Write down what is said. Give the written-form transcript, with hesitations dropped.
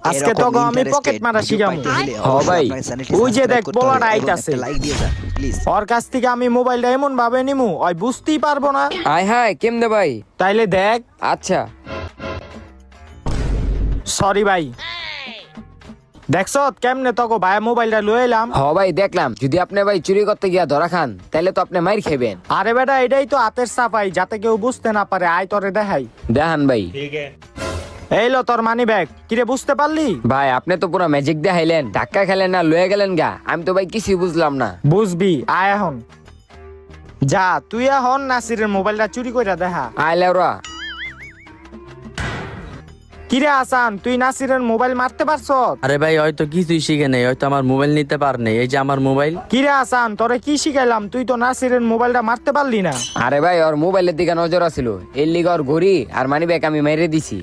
আজকে তো আমি পকেট মারা শিখামু। হ ভাই, ওই যে দেখ বলাটা আইতাছে, ওর কাছ থেকে আমি মোবাইলটা এমন ভাবে নিমু ওই বুঝতেই পারবো না। আয় হায় কেমনে ভাই? তাইলে দেখ। আচ্ছা সরি ভাই, দেখছ কেমনে তোকে ভাই মোবাইলটা লয়ে এলাম। হ ভাই দেখলাম, যদি আপনি ভাই চুরি করতে গিয়া ধরা খান তাহলে তো আপনি মাইর খাবেন। আরে বেটা এটাই তো হাতের সাফাই, যাতে কেউ বুঝতে না পারে। আয় তোরে দেখাই। দেখান ভাই। এই লো তোর মানি ব্যাগ। কিরে বুঝতে পারলি? ভাই আপনি তো পুরো ম্যাজিক দেখাইলেন, ধাক্কা খেলেন না লয়ে গেলেন গা, আমি তো ভাই কিছুই বুঝলাম না। বুঝবি, আয় এখন যা, তুই এখন নাসিরের মোবাইলটা চুরি কইরা দেখা। আইলে ওরা। কিরে হাসান, তুই নাসিরের মোবাইল মারতে পারছ? আরে ভাই হয়তো কিছুই শিখে নেই, হয়তো আমার মোবাইল নিতে পারনি। এই যে আমার মোবাইল। কিরে হাসান, তোরে কি শিখাইলাম? তুই তো নাসিরের মোবাইলটা মারতে পারলি না। আরে ভাই ওর মোবাইলের দিকে নজর আছিল, এর লিগে ওর ঘড়ি আর মানি ব্যাগ আমি মেরে দিছি।